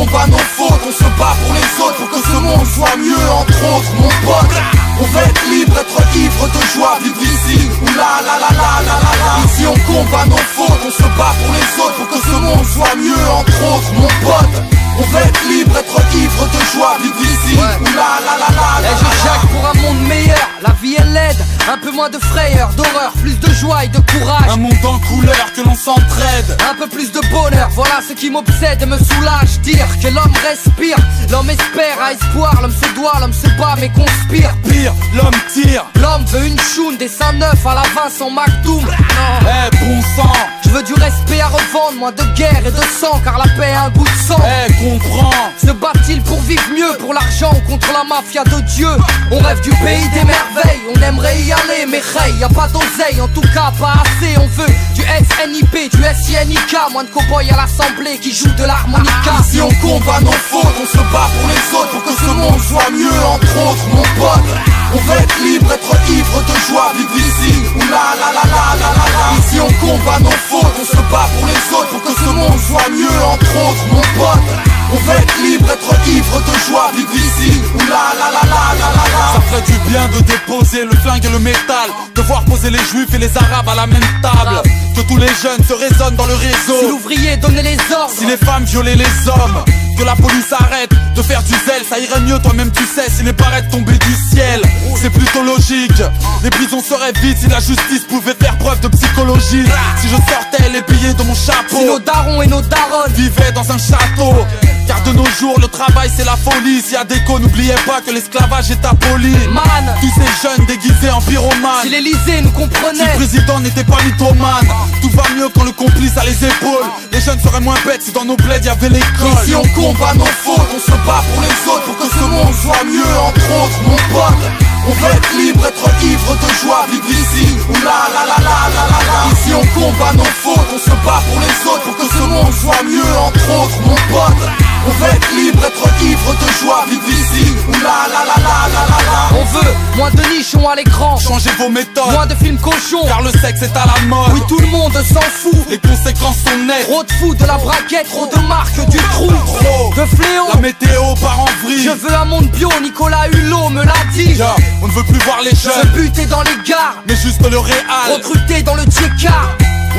combat nos fautes, on se bat pour les autres, pour que ce monde soit mieux, entre autres, mon pote. On veut être libre, être ivre de joie, vivre ici, oula la la la la la la. Ici on combat nos fautes, on se bat pour les autres, pour que ce monde soit mieux, entre autres, mon pote. On veut être libre, être ivre de joie, vivre ici, oula la la la la. Et je jacque pour un monde meilleur, la vie est laide, un peu moins de frayeur, d'horreur, plus de joie et de courage. Un monde en couleur, que l'on s'entraide. Un peu plus de bonheur, voilà ce qui m'obsède et me soulage. Dire que l'homme respire, l'homme espère, a espoir, l'homme se doit, l'homme se bat mais conspire. Pire, l'homme tire. L'homme veut une choune, des seins neufs à la Vincent McDoom. Eh bon sang, je veux du respect à revendre, moins de guerre et de sang, car la paix a un goût de sang. eh comprends. Se bat-il pour vivre mieux, pour l'argent ou contre la mafia de Dieu? On rêve du pays des merveilles, on aimerait y aller, mais hey, y a pas d'oseille, en tout cas pas assez. On veut du SNIP, du SINIK, moins de cow-boys à l'assemblée qui jouent de l'harmonica. Ici on combat nos fautes, on se bat pour les autres, pour que ce monde soit mieux, entre autres, mon pote. On veut être libre, être ivre de joie, vivre ici, oula la la la la la la. Ici on combat nos fautes, on se bat pour les autres, pour que ce monde soit mieux, entre autres, mon pote. On veut être libre, être ivre de joie, vivre ici, oula la la la la la la. Ça ferait du bien de déposer le flingue et le métal, de voir poser les juifs et les arabes à la même table. Que tous les jeunes se résonnent dans le réseau. Si l'ouvrier donnait les ordres, si les femmes violaient les hommes, que la police arrête de faire du zèle. Ça irait mieux, toi-même tu sais, si les barrettes tombaient du ciel. C'est plutôt logique, les prisons seraient vides si la justice pouvait faire preuve de psychologie. Si je sortais les billets de mon chapeau, si nos darons et nos daronnes vivaient dans un château. Car de nos jours le travail c'est la folie. S'il y a déco, n'oubliez pas que l'esclavage est aboli. Man, tous ces jeunes déguisés en pyromanes, si l'Élysée nous si comprenait, le président n'était pas mythomane. Tout va mieux quand le complice a les épaules. Les jeunes seraient moins bêtes si dans nos bleds y avait l'école. Ici on combat nos fautes, on se bat pour les autres, pour que ce monde soit mieux, entre autres, mon pote. On veut être libre, être ivre de joie, vivre ici, oula la la la la la la. Ici on combat nos fautes, on se bat pour les autres, pour que ce monde soit mieux, entre autres, mon pote. On veut être libre, être ivre de joie, vivre ici, oula la la la la la la. on veut moins de nichons à l'écran, Changez vos méthodes, moins de films cochons, car le sexe est à la mode. oui tout le monde s'en fout. Les conséquences sont nettes. Trop de fous, de la braquette, trop de marques, du trou, Trop. de fléaux. La météo part en vrille. Je veux un monde bio, Nicolas Hulot me l'a dit. Yeah, on ne veut plus voir les Se jeunes, buter dans les gares, mais juste le réel. recruter dans le Tcheka,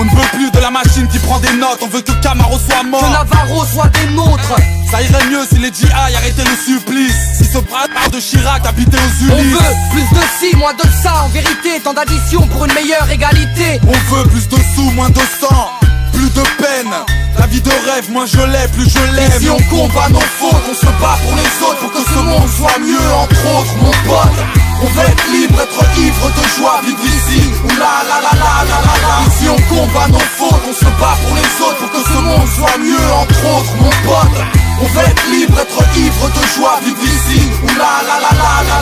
On ne veut plus de la machine qui prend des notes. On veut que Camaro soit que mort. Navarro soit des nôtres. Ça irait mieux si les GI arrêtaient le supplice. Si ce bras de Chirac habitait aux On Ulysses. veut plus de ci, moins de ça, en vérité, tant d'additions pour une meilleure égalité. On veut plus de sous, moins de sang, plus de peine. La vie de rêve, moins je l'ai, plus je l'aime. Si on combat nos fautes, on se bat pour les autres, pour que ce monde soit mieux, entre autres, mon pote. On veut être libre, être ivre de joie, vivre ici, oula la la la la la la. Ici on combat nos fautes, on se bat pour les autres, pour que ce monde soit mieux, entre autres, mon pote. On veut être libre, être ivre de joie, vivre ici, oula la la la la la.